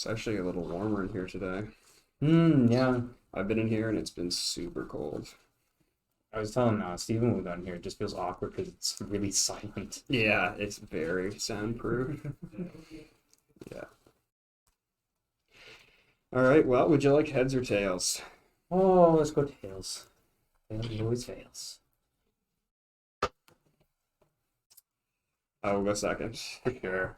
It's actually a little warmer in here today. Yeah. I've been in here and it's been super cold. I was telling Steven when we got in here, it just feels awkward because it's really silent. Yeah, it's very soundproof. Yeah. All right, well, would you like heads or tails? Oh, let's go tails. Tails always fails. I will go second. For sure.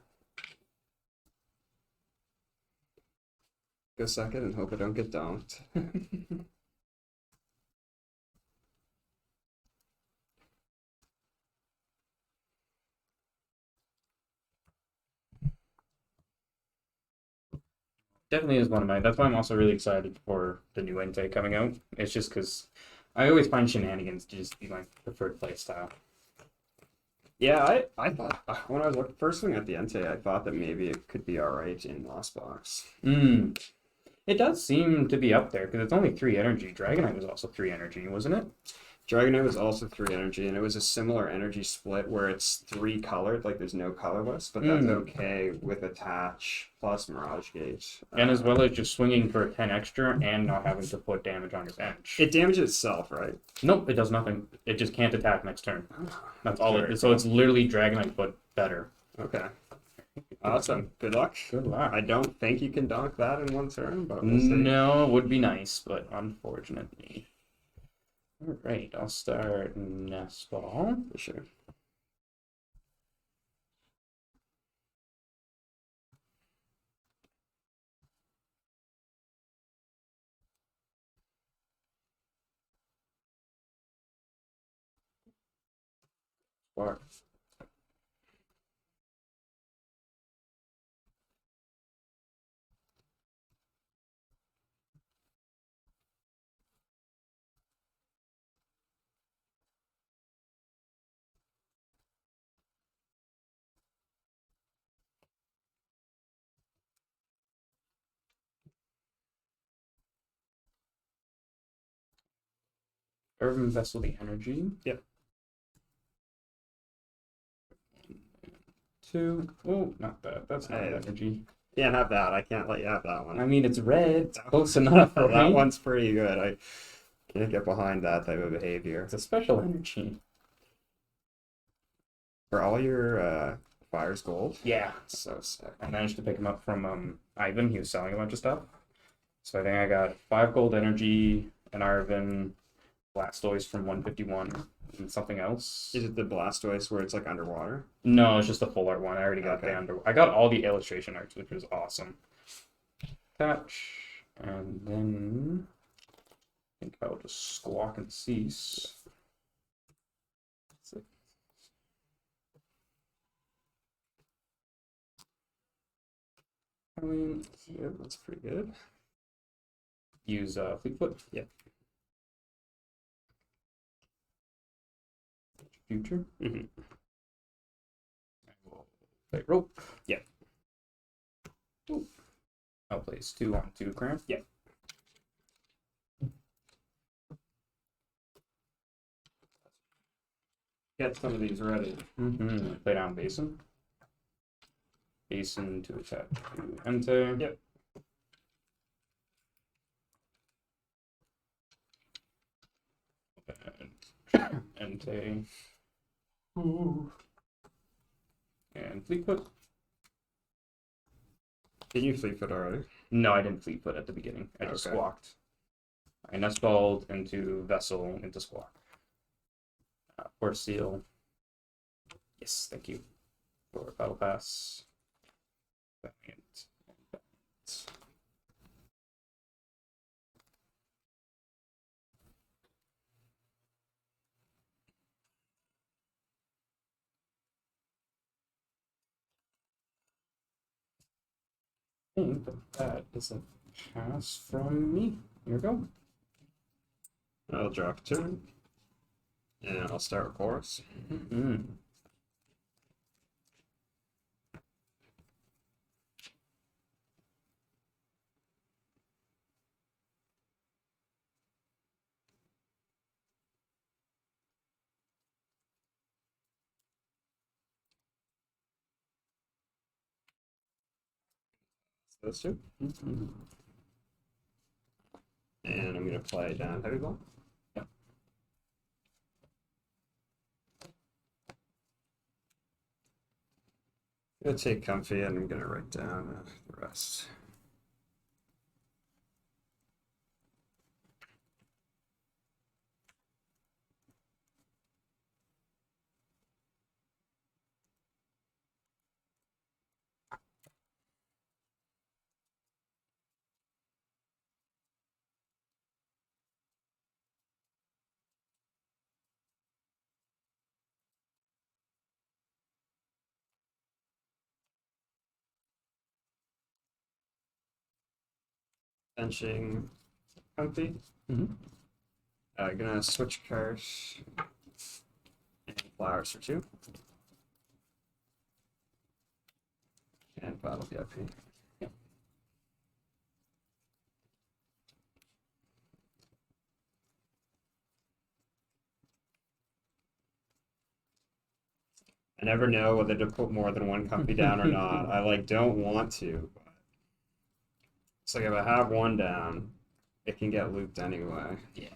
Go second and hope I don't get dunked. Definitely is one of my. That's why I'm also really excited for the new Entei coming out. It's just because I always find shenanigans to just be my preferred play style. Yeah, I thought when I was first looking at the Entei, I thought that maybe it could be all right in Lost Box. Hmm. It does seem to be up there because it's only 3 energy. Dragonite was also 3 energy, wasn't it? Dragonite was also 3 energy, and it was a similar energy split where it's 3 colored, like there's no colorless, but that's Mm. okay with Attach plus Mirage Gate. And as well as just swinging for 10 extra and not having to put damage on your bench. It damages itself, right? Nope, it does nothing. It just can't attack next turn. That's all it Very is. So cool. it's literally Dragonite, but better. Okay. Awesome. Good luck. Good luck. I don't think you can dunk that in one turn, but we'll see. No, it would be nice, but unfortunately. All right, I'll start Nest Ball. For sure. Spark. Urban Vessel the energy. Yep. 2. Oh, not that. That's not I energy. can't have that. I can't let you have that one. I mean, it's red. It's close enough, right? That one's pretty good. I can't get behind that type of behavior. It's a special energy. For all your fires gold. Yeah. So sick. I managed to pick him up from Ivan. He was selling a bunch of stuff. So I think I got 5 gold energy, an Arvin, Blastoise from 151, and something else. Is it the Blastoise where it's like underwater? No, it's just a full art one. I already got Okay. the under. I got all the illustration arts, which was awesome. Catch, and then I think I'll just squawk and cease. I mean, Yeah, that's pretty good. use Fleetfoot. Yep. Future. Mm-hmm. I will play rope. Yep. Ooh. I'll place 2 on 2 cramp. Yep. Get some of these ready. Play down Basin. Basin to attack to Entei. Yep. Entei. Ooh. And Fleetfoot. Did you Fleetfoot already? No, I didn't Fleetfoot at the beginning. I just Okay. squawked. I Nestballed into Vessel into Squawk. Port Seal. Yes, thank you for Battle Pass. Valiant. I think that is a pass from me. Here we go. I'll drop a turn. And I'll start with Chorus. Mm-hmm. Those two. Mm-hmm. And I'm gonna play down heavy ball. Yep. I'm gonna take comfy and I'm gonna write down the rest. Benching comfy. Mm-hmm. Gonna switch cards and flowers for 2. And bottle VIP. I never know whether to put more than one comfy down or not. I like don't want to, but it's like if I have one down, it can get looped anyway. Yeah.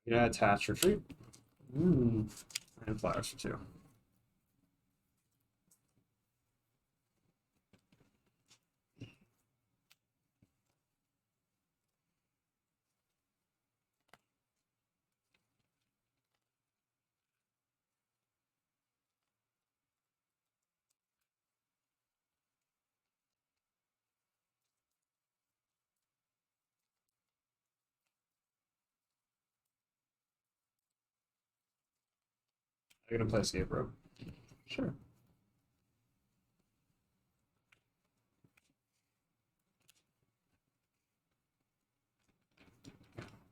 I'm gonna attach retreat Mm. and flowers for 2. I'm gonna play escape rope. Sure.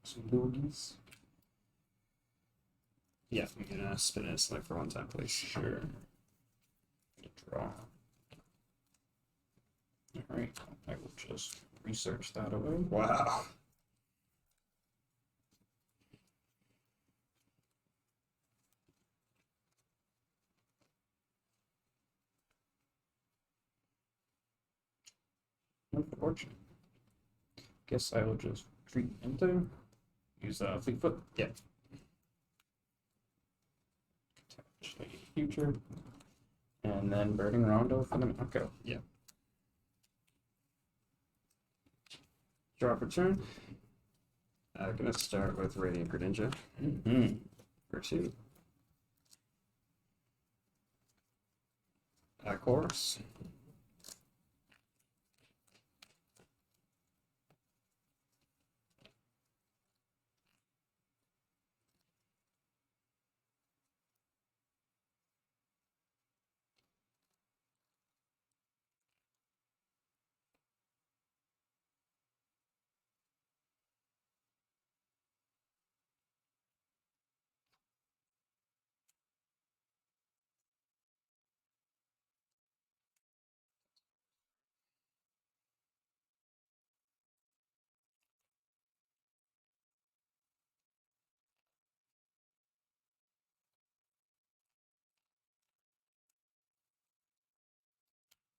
Some boogies. Yeah, I'm gonna spin it select for 1 time, please. Sure. Draw. Alright, I will just research that away. Wow. Unfortunate. Guess I will just treat into use fleet foot. Yeah. Attach a future. And then Birding Rondo for the knockout. Yeah. Draw for turn. Gonna start with Radiant Greninja Mm-hmm. for 2. Chorus.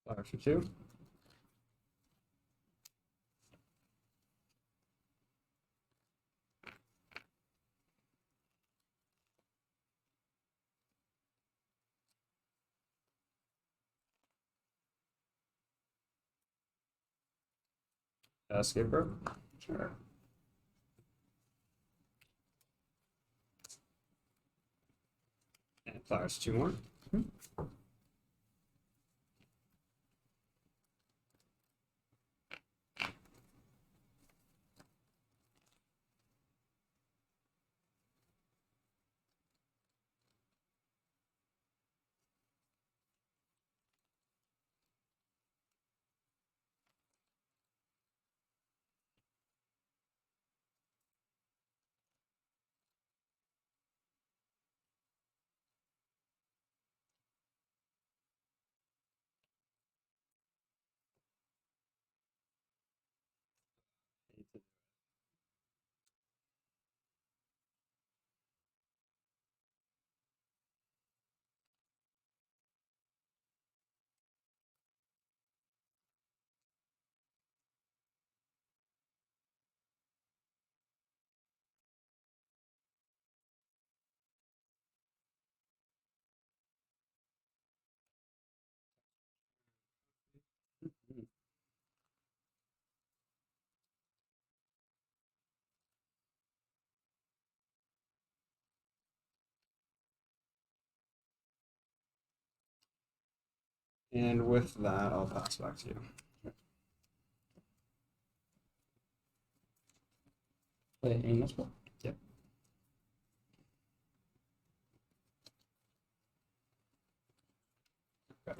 Flowers for 2. Escape rope. Sure. And flowers 2 more. And with that, I'll pass back to you. Play a Nest Ball. Yep. Okay.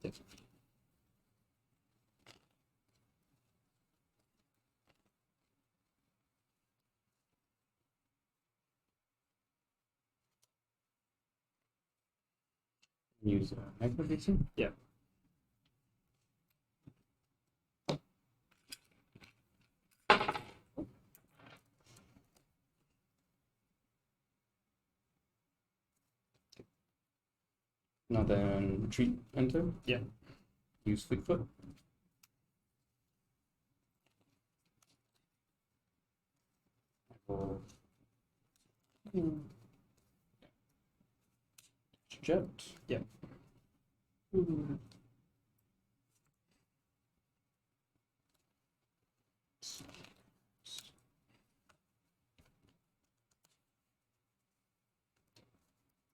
Yep. Use magnification. Yep. Now then retreat enter. Yep. Use Fleetfoot. I will jet. Yep.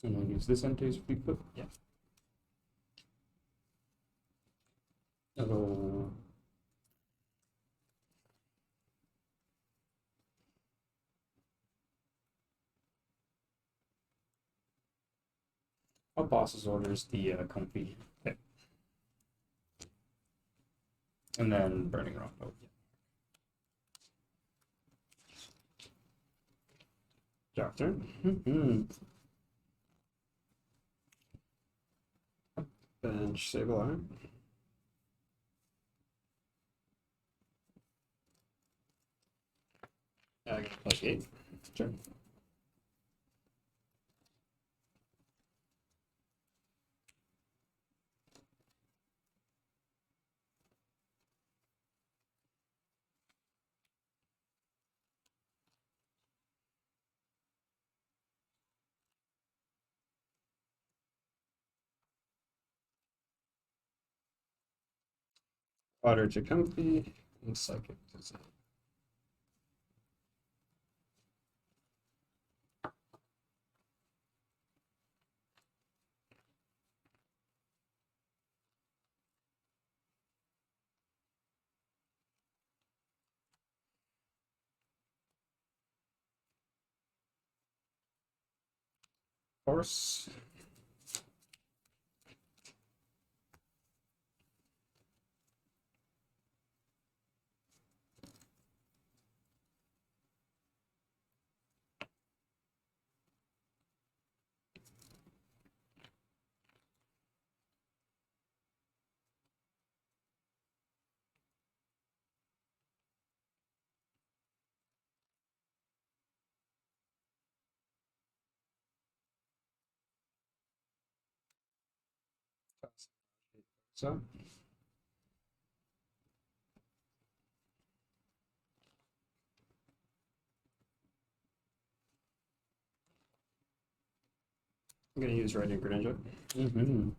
And I'll use this Entei's Fleetfoot. Yep. I'll boss's orders the comfy. Okay. And then burning rock. Oh, Drop turn. Bench Sableye. I can play Gate. Sure. Water to Comfy and Psychic Design. Horse. So. I'm going to use Riding Greninja. I'm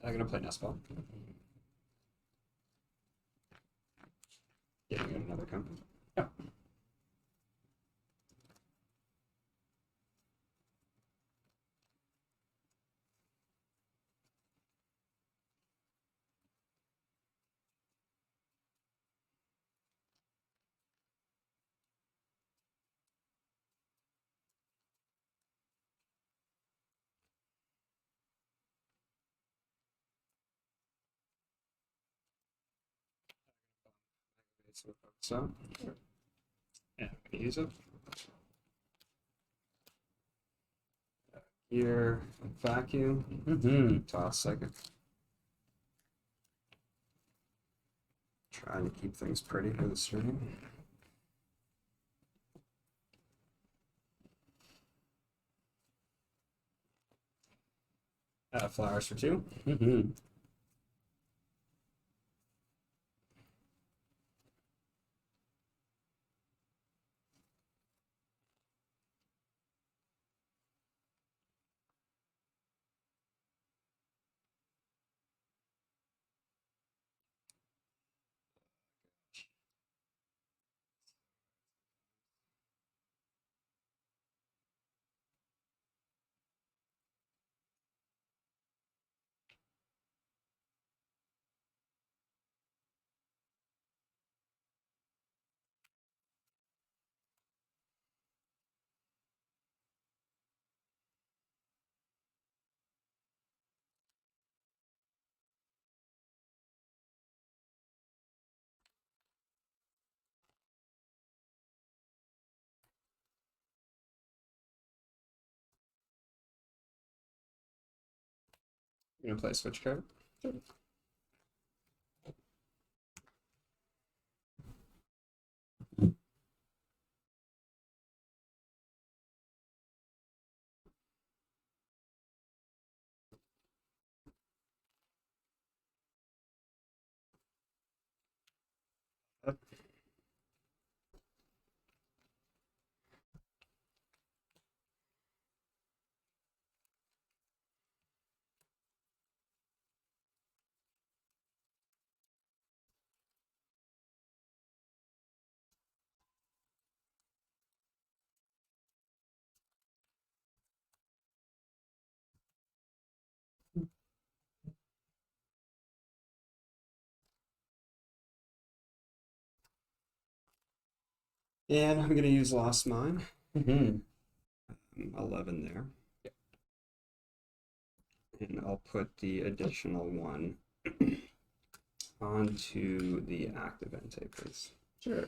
going to play Nestball. Getting another company. Yeah. So, yeah, I'm gonna use it. Here, vacuum. Toss Psychic. Trying to keep things pretty for the stream. Flowers for 2. You gonna play a switch card? Sure. And I'm gonna use Lost Mine. Mm-hmm. 11 there. And I'll put the additional one onto the active Entei, please. Sure.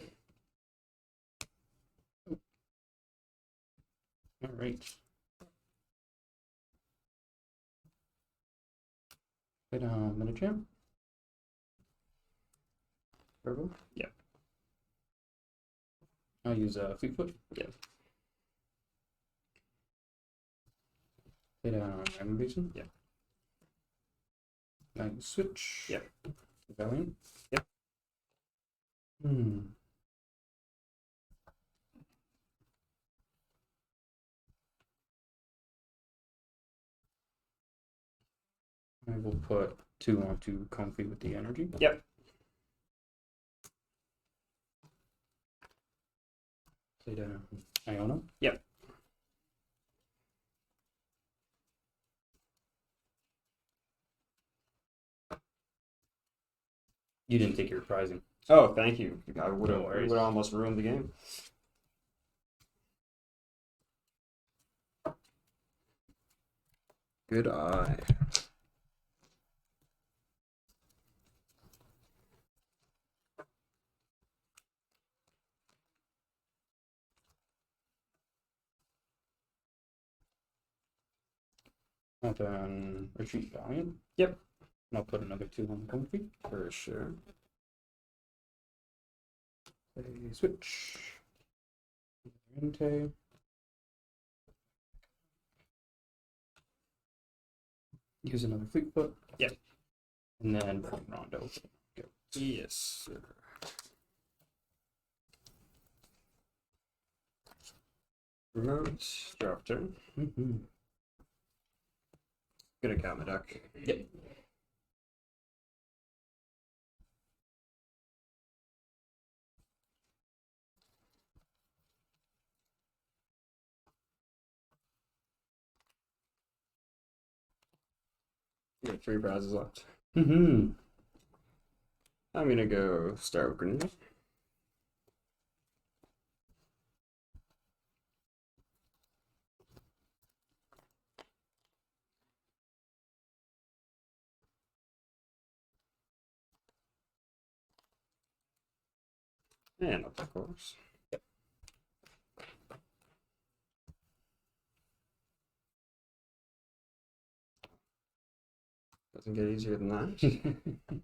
All right. Wait, minute jam. Purple. Yep. I'll use Fleetfoot. Yep. Wait, Diamond Basin. Yep. Now you switch. Yep. Valiant. Yep. Hmm. I will put 2 onto Comfy with the energy. Yep. Play down Iona. Yep. You didn't take your prizing. Oh, thank you. I would No have worries. almost ruined the game. Good eye. And then retreat Valiant. Yep. And I'll put another 2 on Comfy. For sure. Play switch. Entei. Use another Fleetfoot. Yep. And then bring Rondo. Go. Yes, sir. Remote. Drop turn. Mm-hmm. Gonna count my duck. Yep. Got 3 prizes left. Mm-hmm. I'm gonna go start with Grenade. And of course. Yep. Doesn't get easier than that.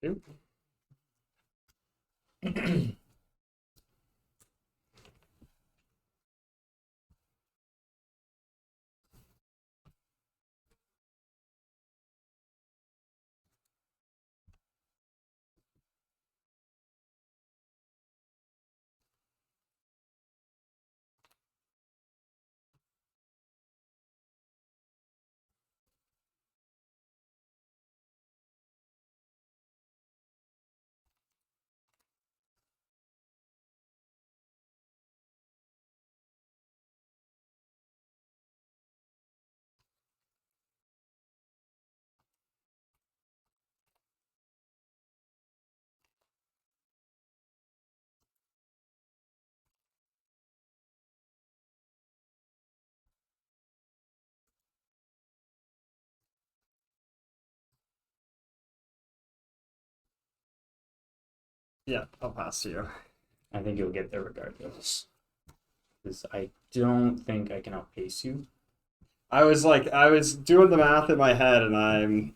Two. Yeah, I'll pass to you. I think you'll get there regardless. Because I don't think I can outpace you. I was doing the math in my head, and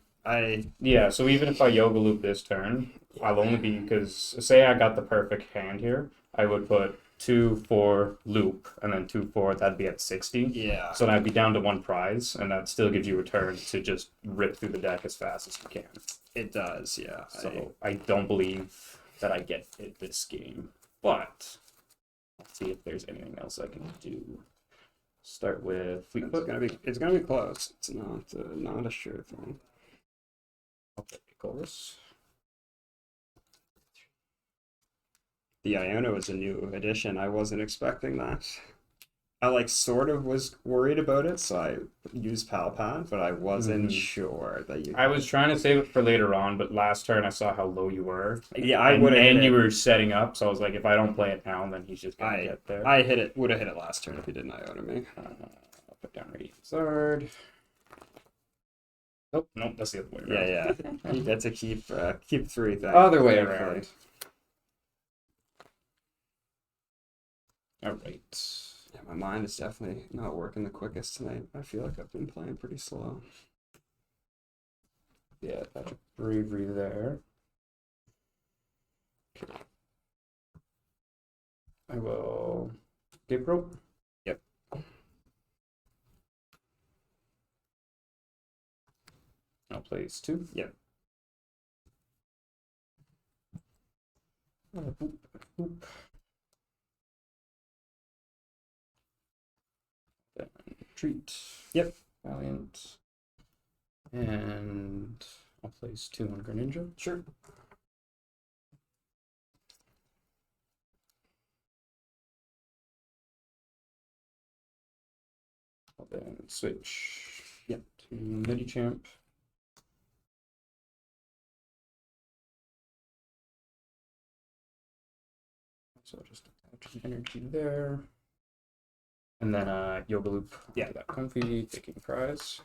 Yeah, so even if I Yoga Loop this turn, I'll only be, because say I got the perfect hand here, I would put 2 for loop and then 2 for, that'd be at 60. yeah, So I'd be down to 1 prize, and that still gives you a turn to just rip through the deck as fast as you can. it does. Yeah. So I don't believe that I get it this game. But let's see if there's anything else I can do. Start with Fleetfoot. It's gonna be close. It's not a sure thing. Okay, chorus. The Iona was a new addition. I wasn't expecting that. I sort of was worried about it, so I used Palpad, but I wasn't sure that you. I was trying to save it for later on, but last turn I saw how low you were. Yeah, I would have hit and you it. were setting up, so I was like, if I don't play it now, then he's just gonna get there. I hit it. Would have hit it last turn if he didn't Iona me. I'll put down Radiant Zard. Oh, no, that's the other way around. Yeah. You get to keep 3 things. Other way around. All right. Yeah, my mind is definitely not working the quickest tonight. I feel like I've been playing pretty slow. Yeah, that's bravery there. Okay. I will Gape Rope. Yep. I'll place 2. Yep. Boop, boop. Then Retreat. Yep. Valiant. And I'll place 2 on Greninja. Sure. I'll then switch Yep. to Medichamp. So I'll just attach an energy there. And then Yoga Loop. Yeah. That comfy, taking prize.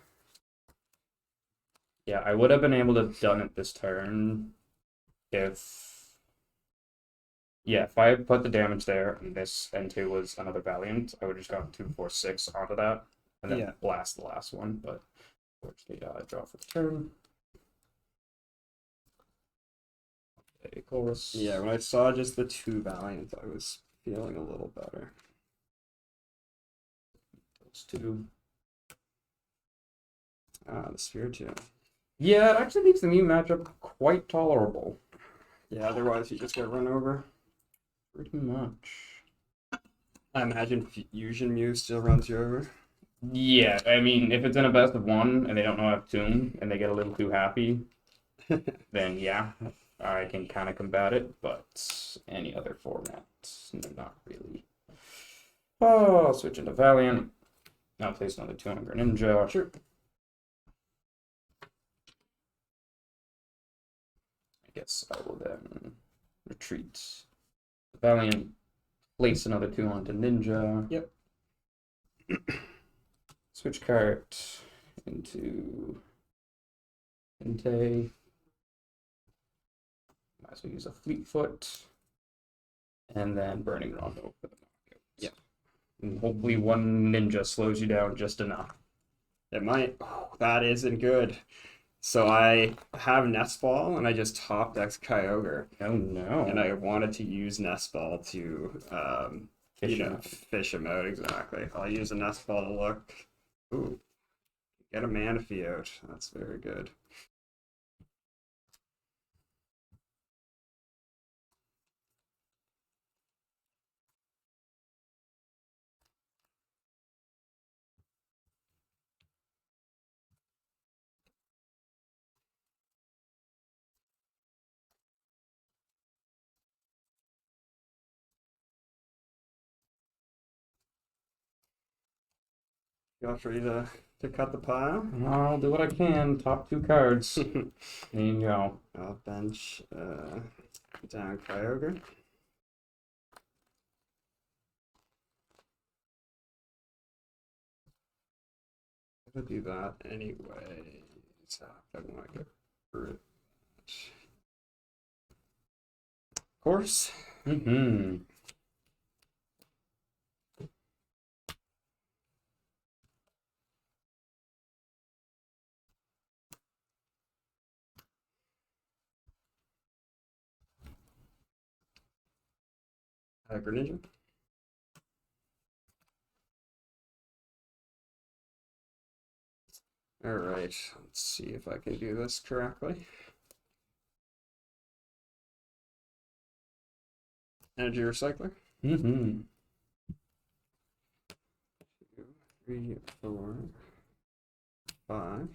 Yeah, I would have been able to have done it this turn if I had put the damage there and this N2 was another Valiant, I would have just gone 2, 4, 6 onto that and then blast the last one, but unfortunately I draw for the turn. A chorus. Yeah, when I saw just the 2 Valiant, I was feeling a little better. Those 2. The Spiritomb. Yeah, it actually makes the Mew matchup quite tolerable. Yeah, otherwise you just get run over. Pretty much. I imagine Fusion Mew still runs you over. Yeah, I mean, if it's in a best of 1 and they don't know how to tune and they get a little too happy, then yeah, I can kind of combat it, but any other format, not really. Oh, I'll switch into Valiant. I'll place another 2 on Greninja. Sure. I guess I will then retreat Valiant, place another 2 onto Ninja. Yep. Switch cart into Entai. Might as well use a Fleetfoot. And then Burning Rondo for the knockout. Yeah. And hopefully one Ninja slows you down just enough. It might. Oh, that isn't good. So I have Nest Ball, and I just top decked Kyogre. Oh no. And I wanted to use Nest Ball to, fish him out, exactly. I'll use a Nest Ball to look. Ooh. Get a Manaphy out. That's very good. You all ready to cut the pile? I'll do what I can. Top 2 cards. There you go. I'll bench down Kyogre. I'm gonna do that anyway. So I want to get rid of that. course. Mm-hmm. Greninja. All right, let's see if I can do this correctly. Energy recycler. Mm-hmm. 2, 3, 4, 5.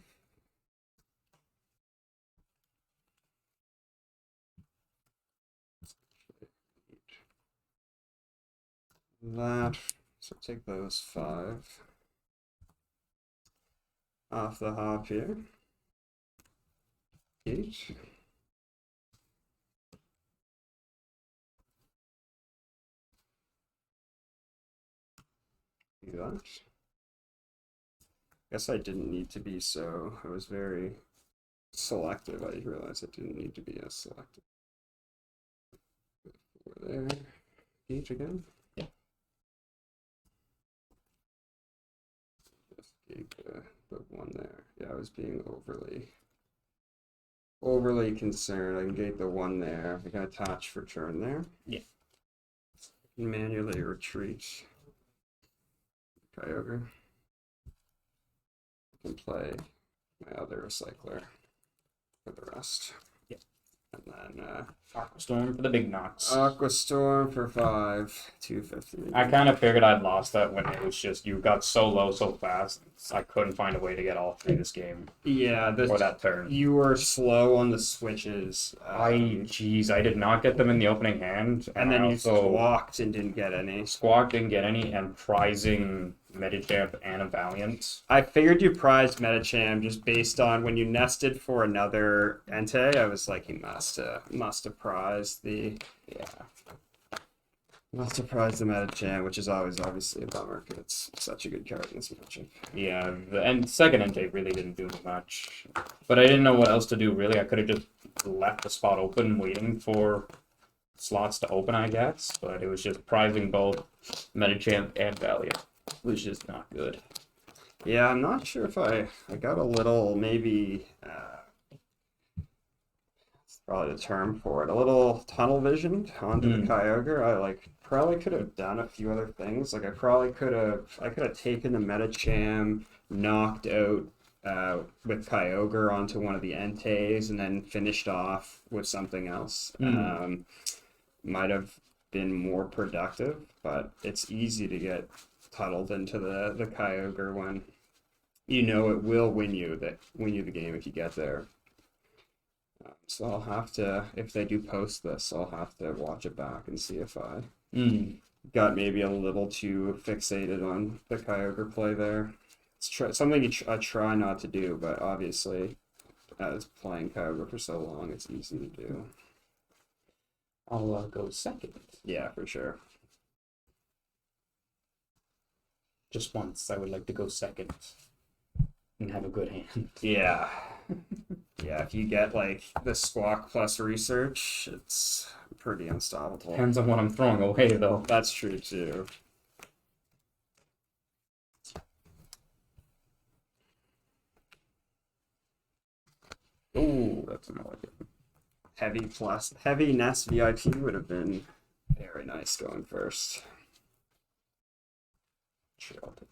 That, so take those 5 off the hop here. 8. Do that. Guess I didn't need to be so. I was very selective. I realized I didn't need to be as selective. Over there. Gauge again. Yeah. Just gauge the 1 there. Yeah, I was being overly concerned. I can gate the 1 there. I can attach for turn there. Yeah. Manually retreat. Kyogre. I can play my other recycler for the rest. Yeah. And then Aqua Storm for the big knocks. Aqua Storm for 5, 250. I kind of figured I'd lost that when it was just you got so low so fast. I couldn't find a way to get all 3 this game. Yeah, or that turn. You were slow on the switches. I did not get them in the opening hand, and then I you also squawked and didn't get any. Squawk didn't get any, and prizing Metachamp and a Valiant. I figured you prized Metacham just based on when you nested for another Entei. I was like, he must have prized the Metacham, which is always obviously a bummer because it's such a good card in this matchup. Yeah, and second Entei really didn't do much, but I didn't know what else to do. Really, I could have just left the spot open, waiting for slots to open, I guess. But it was just prizing both Metachamp and Valiant, which is not good. Yeah, I'm not sure if I got a little, maybe, that's probably the term for it, a little tunnel vision onto the Kyogre. I probably could have done a few other things. Like I could have taken the Metacham, knocked out with Kyogre onto one of the Enteis, and then finished off with something else. Might have been more productive, but it's easy to get tunneled into the Kyogre when you know it will win you the game if you get there. So I'll have to, if they do post this, I'll have to watch it back and see if I got maybe a little too fixated on the Kyogre play there. It's something I try not to do, but obviously, as playing Kyogre for so long, it's easy to do. I'll go second. Yeah, for sure. Just once, I would like to go second and have a good hand. Yeah. Yeah, if you get like the Squawk plus research, it's pretty unstoppable. Depends on what I'm throwing away, though. That's true too. Ooh, that's another good. Heavy Nest VIP would have been very nice going first. Sure, I'll take.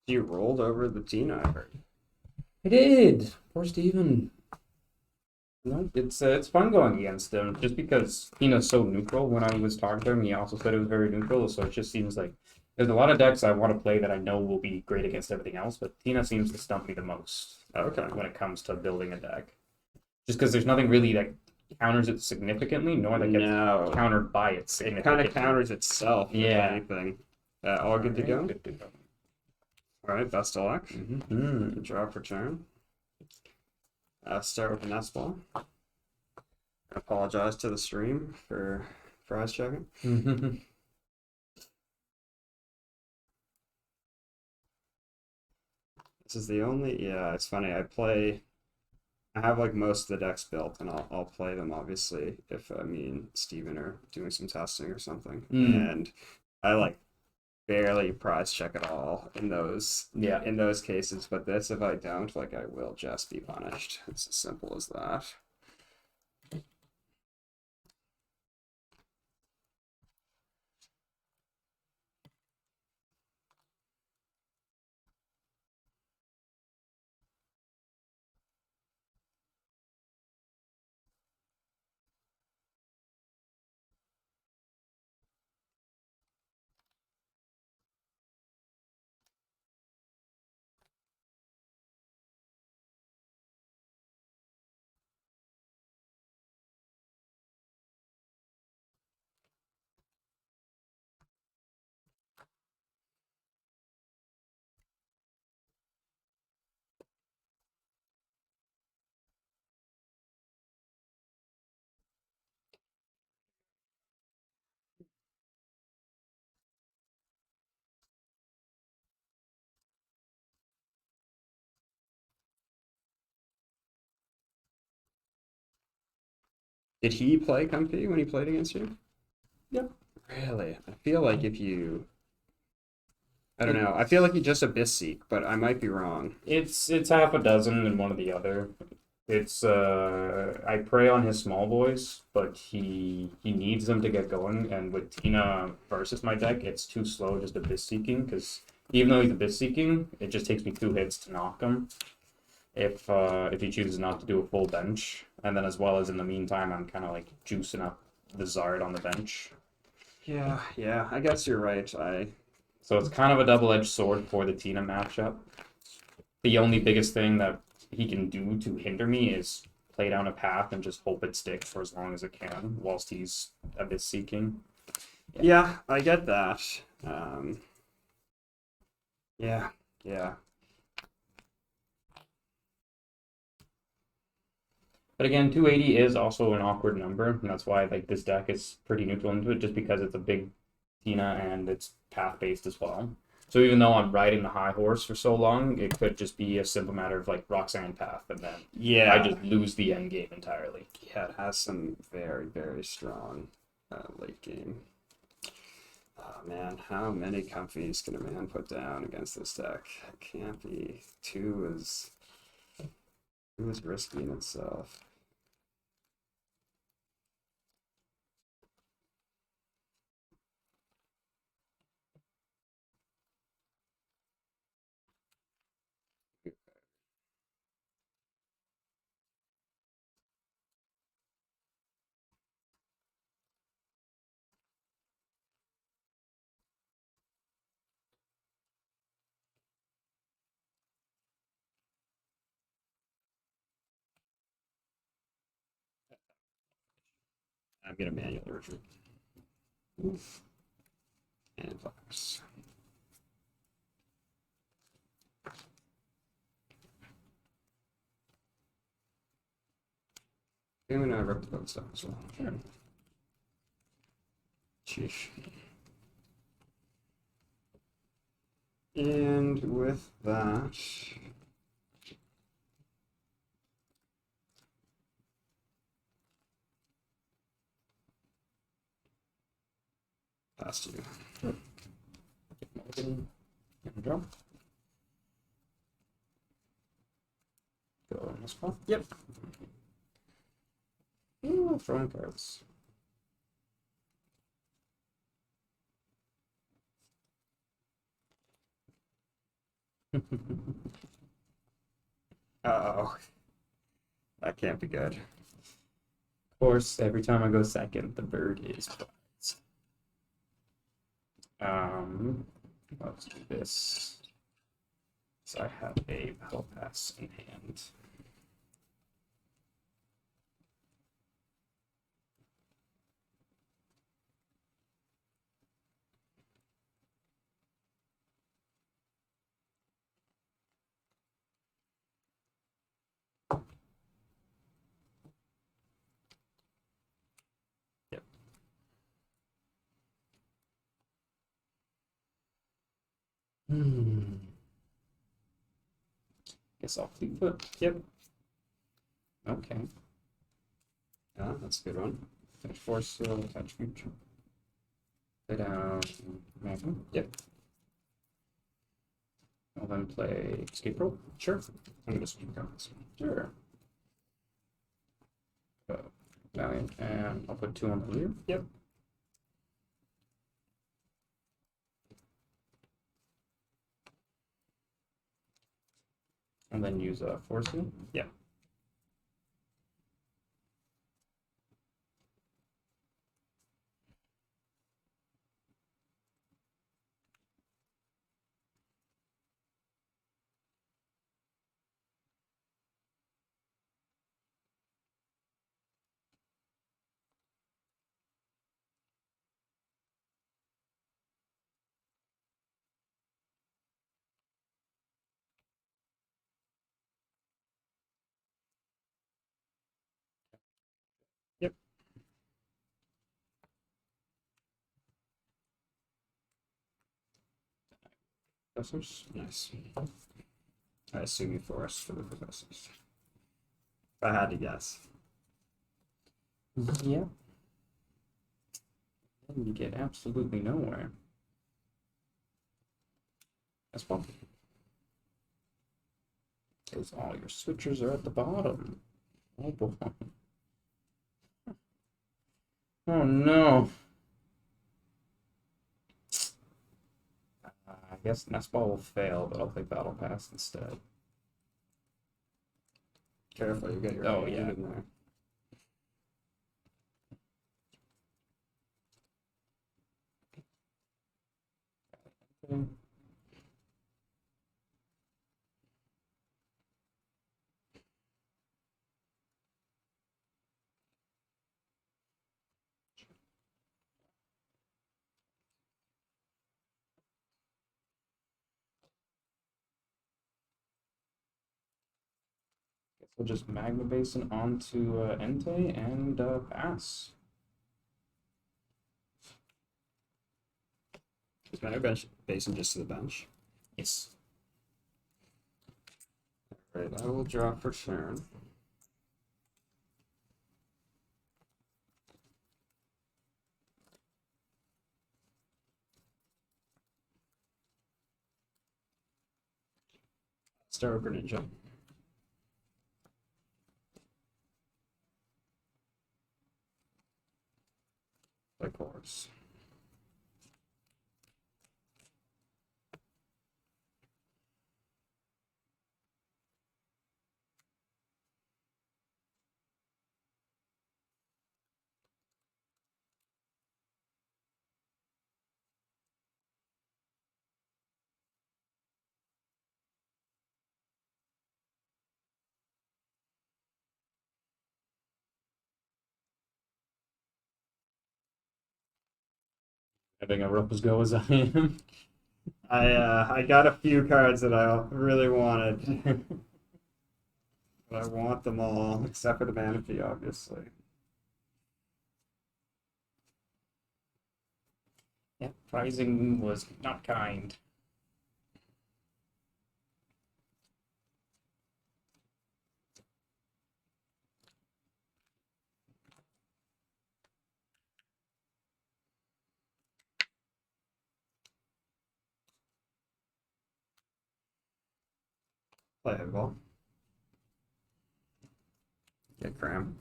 You rolled over the Tina, I heard. I did. Poor Steven. No, it's fun going against him just because Tina's so neutral. When I was talking to him, he also said it was very neutral. So it just seems like there's a lot of decks I want to play that I know will be great against everything else, but Tina seems to stump me the most. Okay. When it comes to building a deck, just because there's nothing really that counters it significantly, nor that gets countered by it significantly. Kind of counters itself. Yeah. If anything. All good to go. Good to go. All right. Best of luck. Mm-hmm. Draw for turn. Start with an S ball. I apologize to the stream for prize checking. This is the only, yeah, it's funny. I have like most of the decks built, and I'll play them obviously if me and Steven are doing some testing or something. And I like barely prize check at all in those cases. But this, if I don't, like I will just be punished. It's as simple as that. Did he play Comfy when he played against you? Yep. Really? I feel like if you, I don't know. I feel like he just Abyss Seek, but I might be wrong. It's half a dozen and one or the other. It's I prey on his small boys, but he needs them to get going. And with Tina versus my deck, it's too slow just Abyss Seeking because even though he's Abyss Seeking, it just takes me 2 hits to knock him. If he chooses not to do a full bench, and then as well as in the meantime, I'm kind of like juicing up the Zard on the bench. Yeah, I guess you're right. So it's kind of a double-edged sword for the Tina matchup. The only biggest thing that he can do to hinder me is play down a path and just hope it sticks for as long as it can whilst he's Abyss Seeking. Yeah, I get that. Yeah, yeah. But again, 280 is also an awkward number, and that's why like this deck is pretty neutral into it, just because it's a big Tina and it's path based as well. So even though I'm riding the high horse for so long, it could just be a simple matter of like Roxanne path, and then Yeah, I just lose the end game entirely. yeah, it has some very, very strong late game. Oh man, how many comfies can a man put down against this deck? It can't be. Two is risky in itself. I'm gonna manually retreat. And Fox. I'm gonna rip the boat stuff as well. Sure. Sheesh. And with that, past you. Go in this spot. Yep. Ooh, throwing cards. Uh-oh. That can't be good. Of course, every time I go second, the bird is prize. Let's do this. So I have a battle pass in hand. Hmm. Guess I'll Fleetfoot. Yep. Okay. Yeah, that's a good one. Touch Force Seal, Touch Future. Play down Magnum. Yep. I'll then play Escape Rope. Sure. I'm gonna switch cards. Sure. Valiant, and I'll put 2 on the rear. Yep. And then use a Force Seal. Yeah. Yep. Professors. Nice. I assume you forced for the professors. If I had to guess. Yeah. And you get absolutely nowhere. That's fun. Because all your switchers are at the bottom. Oh boy. Oh no. I guess Nest Ball will fail, but I'll play Battle Pass instead. Careful, you get your Oh, hand yeah. in there. Okay. Guess we'll just Magma Basin onto Entei and pass. Is my bench basin just to the bench? Yes. Right, I will draw for turn. Star Greninja. Like horse. Having a rough as go as I am. I got a few cards that I really wanted. But I want them all, except for the Manaphy, obviously. Yeah, pricing was not kind. Play Headball. Get Cram.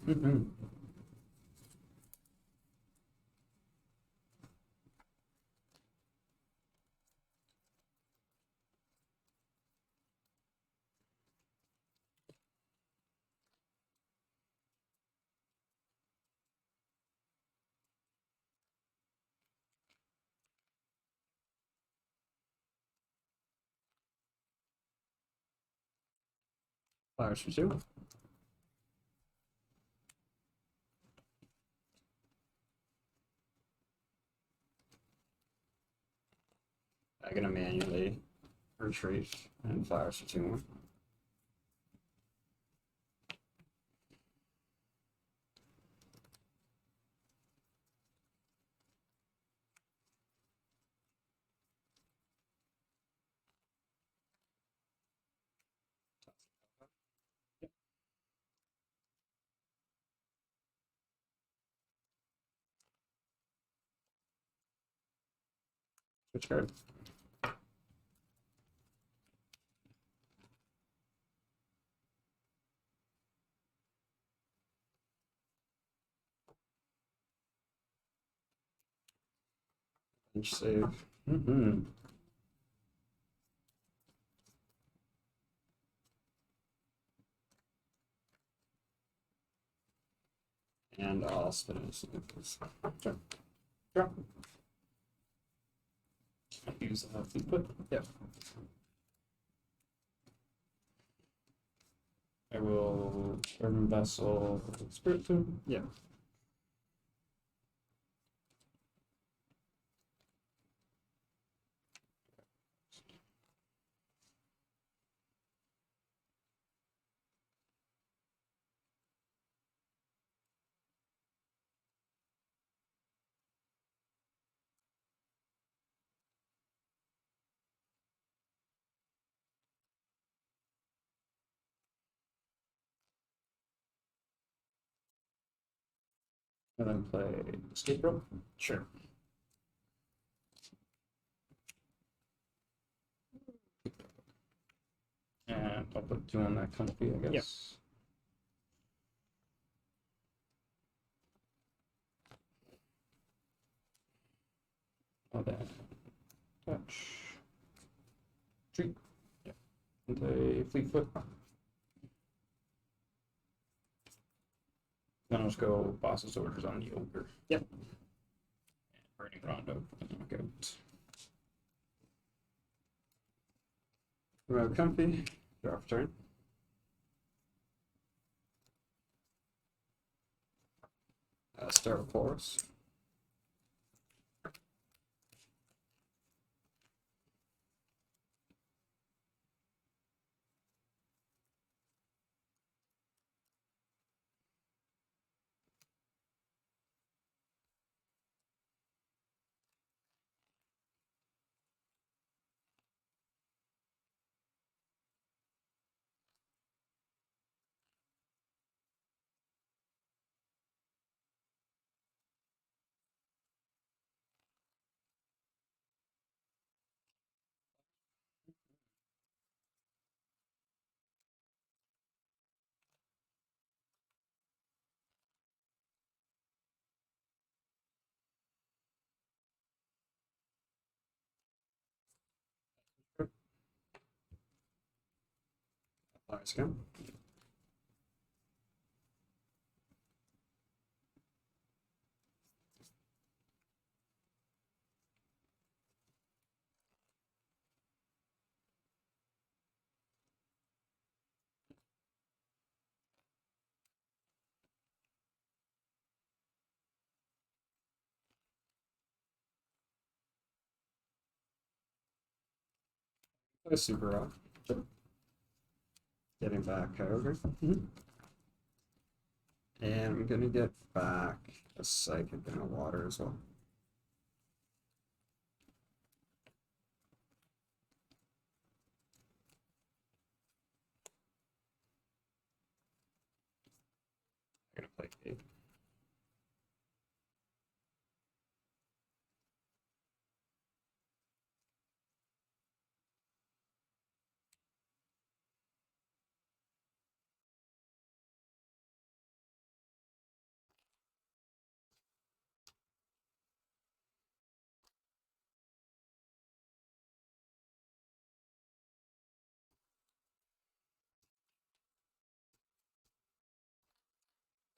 Flowers for 2. I'm gonna manually retreat and flowers for 2 more. Switch card. Bench save. Mm-hmm. And I'll spin it. Sure. Sure. Use input. Yep. I will Urban Vessel Spirit Tomb. Yeah. And then play Escape Rope. Sure. And I'll put 2 on that Comfy, I guess. Oh, then touch. Treat. Yeah. And a Fleetfoot. Then I'll just go Boss's Orders on the Ogre. Yep. And Burning Rondo for the knockout. Remote Comfy. Draw for turn. Star of Porous. Fire Scan. Play Super Rock. Sure. Getting back Kyogre. Mm-hmm. And I'm gonna get back a Psychic and a Water as well. I'm gonna play 8.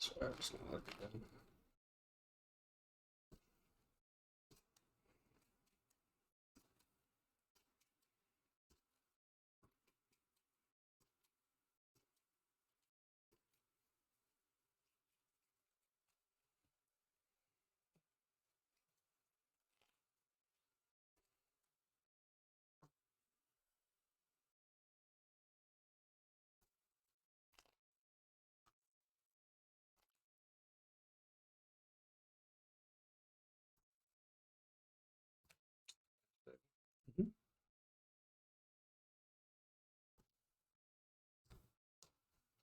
So I'm just gonna look at them. Mm-hmm.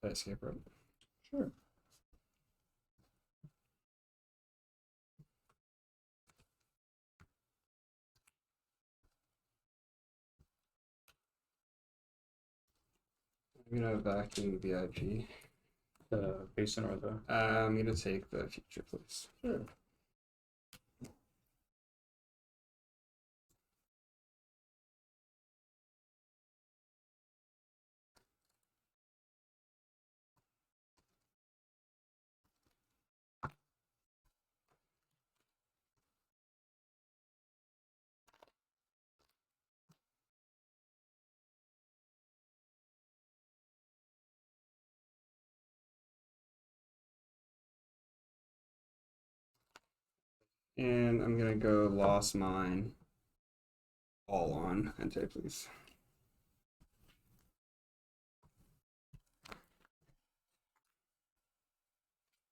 Play Escape Rope. Sure. I'm gonna vacuum VIP. The basin or the. I'm gonna take the future, please. Sure. And I'm gonna go Lost Mine. All on Entai, please.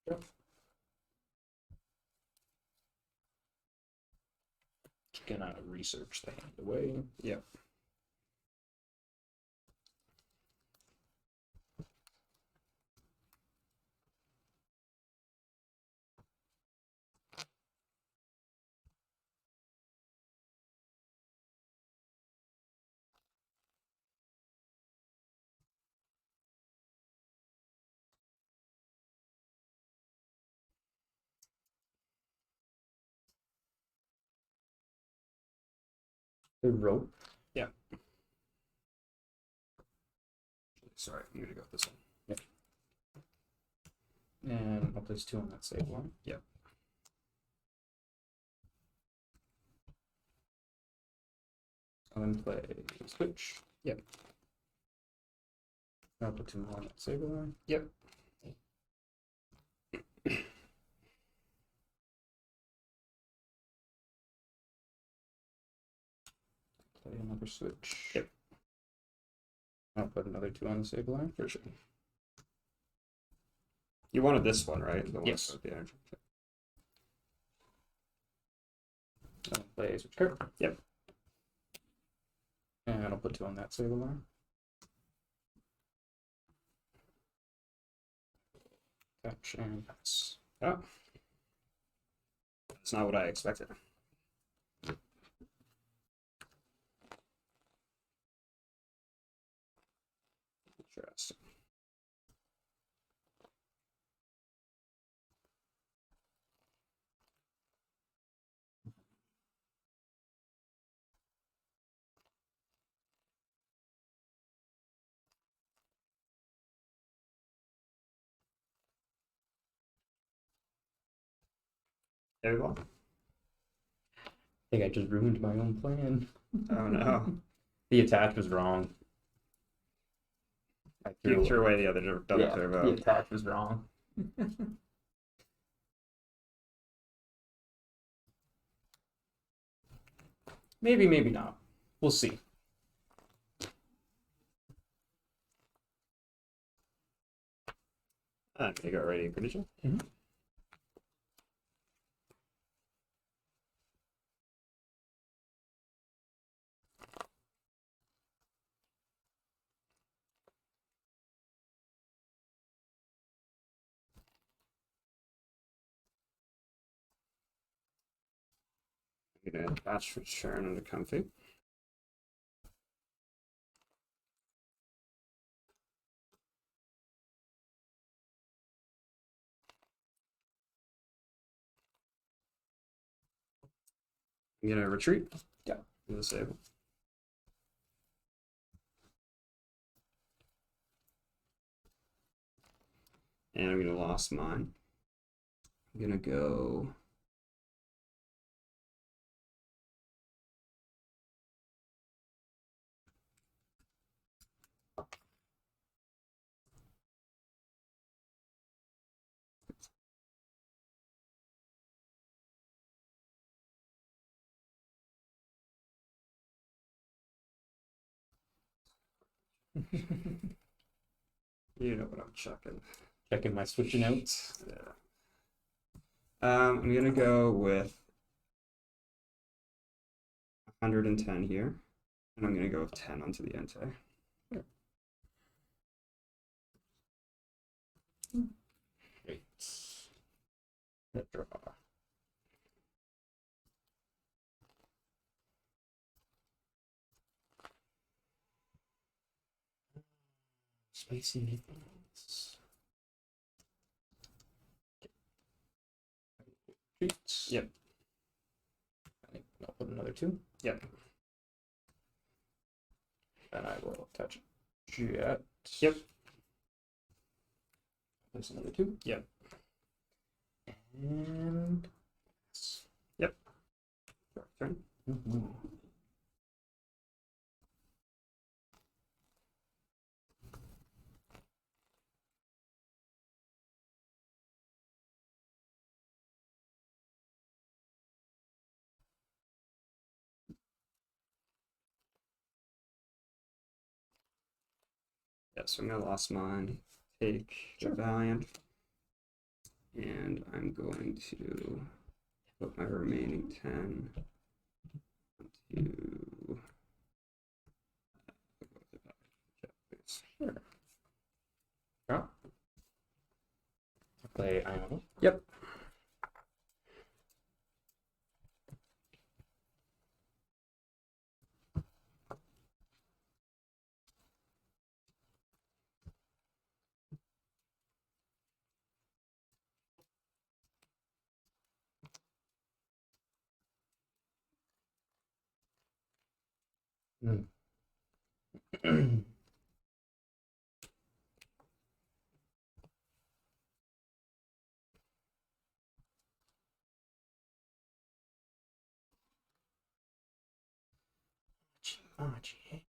Yep. Just gonna research the hand away. Yep. The rope. Yep. Sorry, I'm gonna go with this one. Yep. And I'll place 2 on that save one. Yep. I'll then play switch. Yep. I'll put 2 more on that save one. Yep. Play another switch. Yep. I'll put another 2 on the save line. For sure. You wanted this one, right? The one Yes. with the energy. I'll play switch card. Yep. And I'll put 2 on that save line. Touch and pass. Oh. That's not what I expected. Interesting. There we go. I think I just ruined my own plan. Oh no. The attach was wrong. I You threw away the other double yeah, turbo. the attach was wrong. Maybe, maybe not. We'll see. I'm gonna go ready prediction. I'm gonna batch return into comfy. I'm gonna retreat. Yeah. Disable. And I'm gonna Lost Mine. I'm gonna go. You know what I'm checking. Checking my switching notes. Yeah. I'm gonna go with 110 here, and I'm gonna go with 10 onto the Entei. Great. Let draw. Spicy meatballs. Treats. Yep. I think I'll put another 2. Yep. And I will touch Jet. Yep. Place another 2. Yep. And yep. Turn. Mm-hmm. Yeah, so I'm gonna lost mine. Take Sure. the Valiant. And I'm going to put my remaining 10 onto Sure. Yeah. Play Iono. Yep. Chimachi.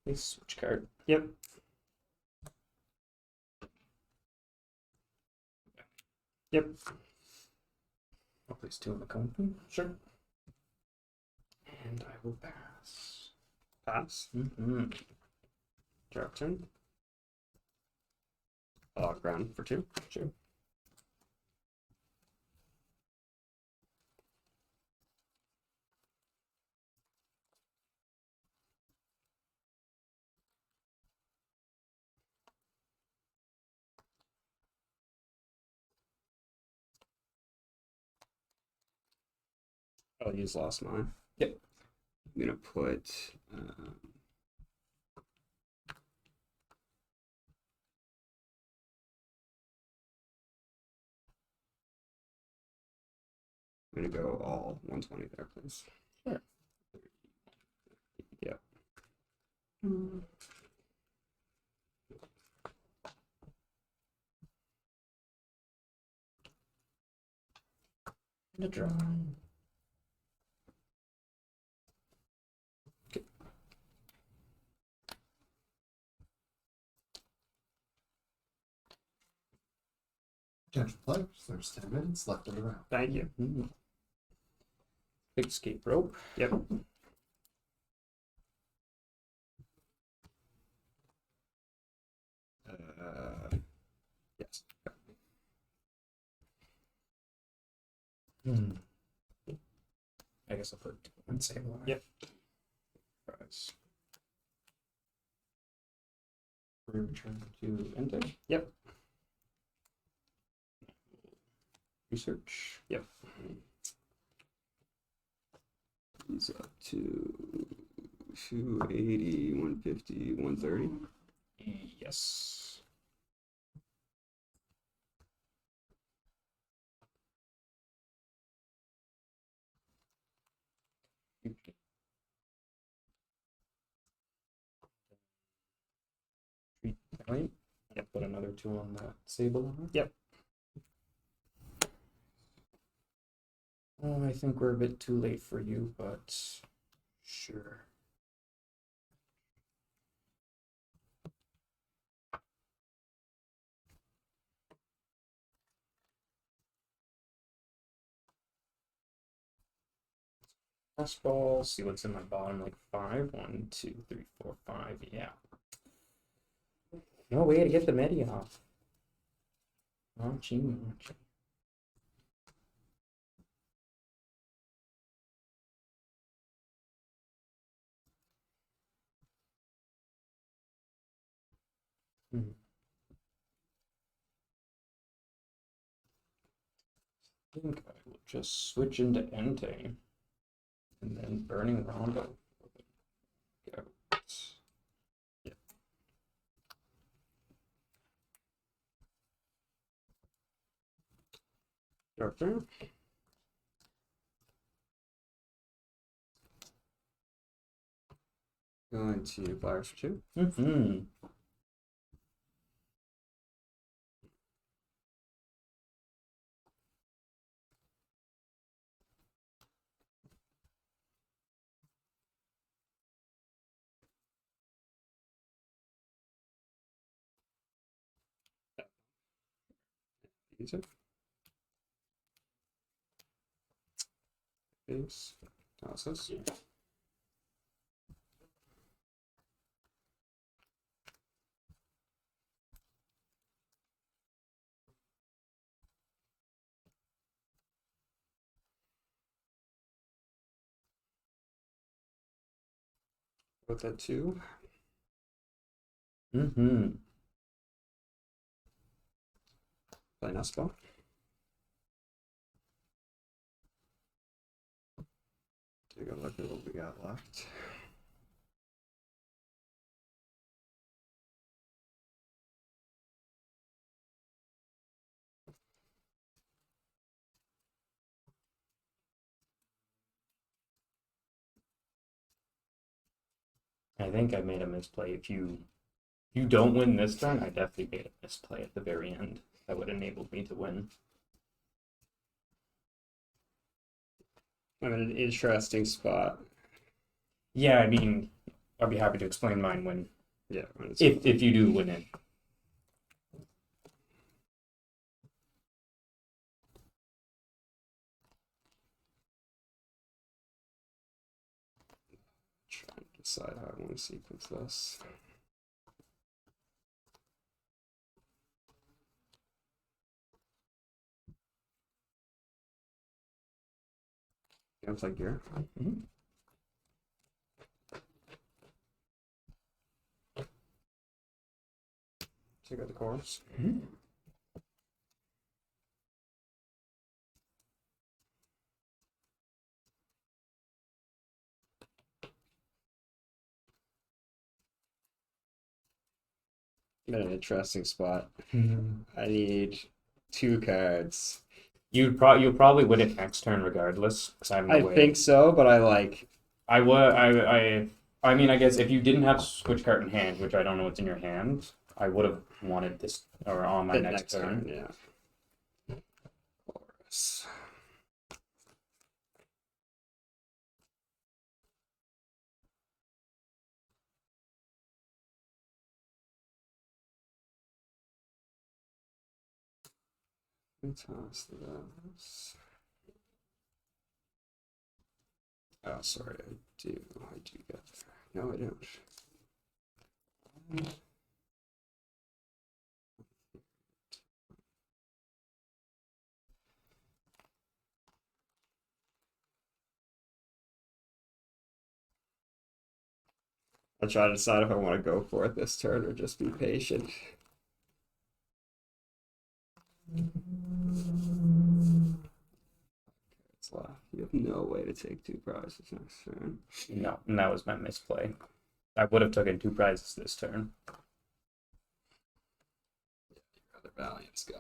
Please switch card. Yep. Yep. I'll place 2 in the company. Sure. And I will pass. Pass. Mm-hmm. Drop turn. Ground for 2. Sure. I'll use lost mine. Yep. I'm gonna put I'm gonna go all 120 there, please. Sure. Yep. And a draw. Okay. Attention players, there's 10 minutes left in the round. Thank you. Mm-hmm. Big escape rope. Yep. Yes. I guess I'll put 1 sable on. Yep. Prize. Return to Entai. Yep. Research. Yep. He's up to 280, 150, 130. Yes. Treat Valiant. Yep. Put another 2 on that sable armor. Yep. Oh, I think we're a bit too late for you, but sure. Last ball, see what's in my bottom, like 5. 1, 2, 3, 4, 5, yeah. No way to get the Medi off. Machi. I think I will just switch into Entei and then Burning Rondo. Yep. Okay. Going to flyers for 2. Mm-hmm. Easy. Base. Process. With that 2. Mm-hmm. Play Nestball. Take a look at what we got left. I think I made a misplay. If you don't win this turn, I definitely made a misplay at the very end. That would enable me to win. I'm in an interesting spot. Yeah, I mean, I'll be happy to explain mine when Yeah. When it's if you do win it. trying to decide how I want to sequence this. Sounds like gear. Mm-hmm. Check out the chorus. Mm-hmm. I'm in an interesting spot. Mm-hmm. I need 2 cards. You'll probably win it next turn regardless, because I have no I way. think so, but I like. I mean, I guess if you didn't have switch card in hand, which I don't know what's in your hand, I would have wanted this or on my the next turn. Yeah. Chorus. Toss this. Oh, sorry, I do get there. No, I don't. I'll try to decide if I want to go for it this turn or just be patient. It's left. You have no way to take 2 prizes next turn. No, and that was my misplay. I would have taken 2 prizes this turn. Your other Valiant's gone.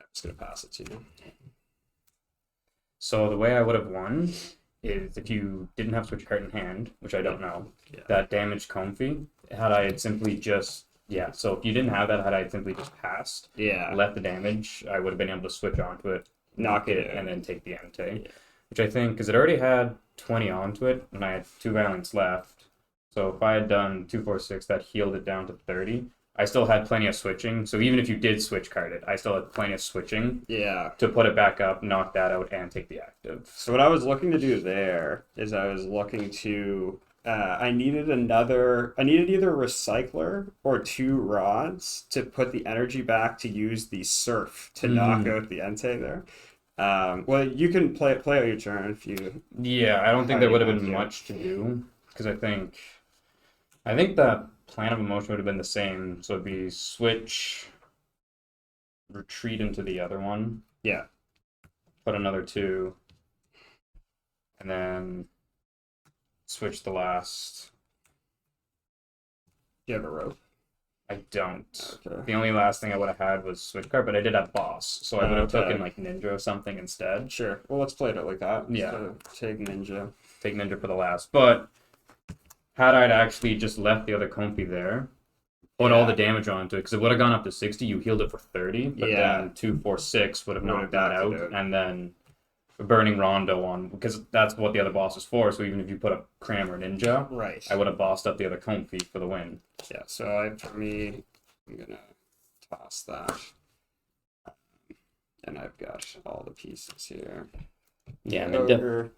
I'm just gonna pass it to you. So the way I would have won is if you didn't have switch card in hand, which I don't know, that damaged Comfy, had I had simply just so if you didn't have that, had I simply just passed, left the damage, I would have been able to switch onto it, knock it, and then take the Entei. Which I think, because it already had 20 onto it, and I had 2 Valiants left. So if I had done 2, 4, 6, that healed it down to 30. I still had plenty of switching. So even if you did switch card it, I still had plenty of switching to put it back up, knock that out, and take the active. So what I was looking to do there is I was looking to I needed either a recycler or 2 rods to put the energy back to use the surf to knock out the Entei there. Well, you can play out your turn if you. Yeah, I don't think How there you would have want been to. much to do because I think the plan of emotion would have been the same. So it'd be switch, retreat into the other one, Yeah, put another 2, and then switch the last. you have a rope. I don't. Okay. The only last thing I would have had was switch card, but I did have boss, so I would have Okay. taken like ninja or something instead. Sure. Well, let's play it like that. Yeah. So take ninja. Take ninja for the last. But had I actually just left the other Comfy there, put all the Yeah. damage onto it, because it would have gone up to 60, you healed it for 30, but Yeah. then 2, 4, 6 would have Would knocked have that knocked it out, out. and then burning Rondo on, because that's what the other boss is for, so even if you put a Cram or Ninja, Right. I would have bossed up the other Comfy for the win. Yeah. So for me, I'm gonna toss that, and I've got all the pieces here. Yeah, and then Ogre.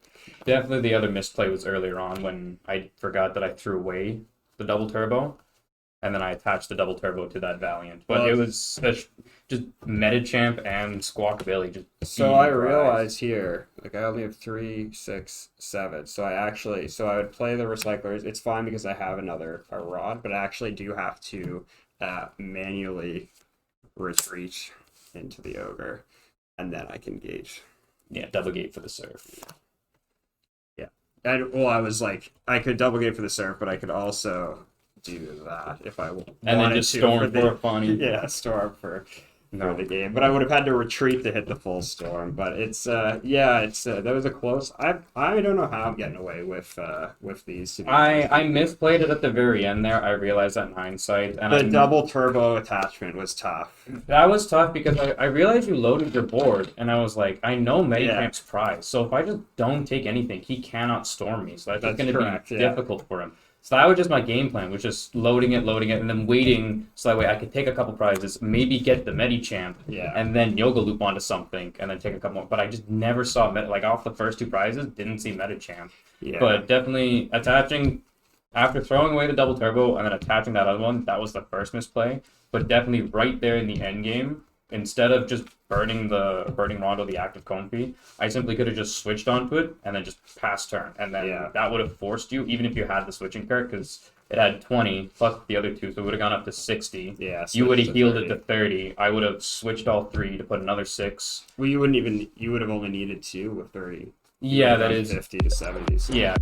definitely the other misplay was earlier on when I forgot that I threw away the double turbo, and then I attached the double turbo to that Valiant. But Well, it was just Metachamp and Squawkabilly just. So being I prized. realize here, like I only have 3, 6, 7. So I would play the recyclers. It's fine because I have a rod, but I actually do have to manually retreat into the ogre, and then I can gauge. Yeah, double gate for the surf. Well, I was like, I could double gate for the surf, but I could also do that if I wanted And then just to storm for a funny. yeah, storm for No. the game. But I would have had to retreat to hit the full storm. But it's that was a close. I don't know how I'm getting away with these. To be honest I with you. misplayed it at the very end there. I realized that in hindsight, and The I double turbo attachment was tough. that was tough because I realized you loaded your board, and I was like, I know Medicamp's prize, so if I just don't take anything, he cannot storm me. So that's That's going to correct, be yeah. difficult for him. So that was just my game plan, was just loading it, and then waiting so that way I could take a couple prizes, maybe get the Medichamp, Yeah. and then Yoga Loop onto something, and then take a couple more. But I just never saw like off the first 2 prizes, didn't see Medichamp. Yeah. But definitely attaching after throwing away the double turbo and then attaching that other one, that was the first misplay. But definitely right there in the end game, instead of just burning Rondo the active Comfy, I simply could have just switched onto it and then just pass turn, and then Yeah. that would have forced you, even if you had the switching card, because it had 20 plus the other 2, so it would have gone up to 60. Yeah. You would have switch to healed 30. it to 30. I would have switched all 3 to put another 6. Well, you would have only needed 2 with 30. You Yeah, would have that gone is. 50 to 70. So. Yeah.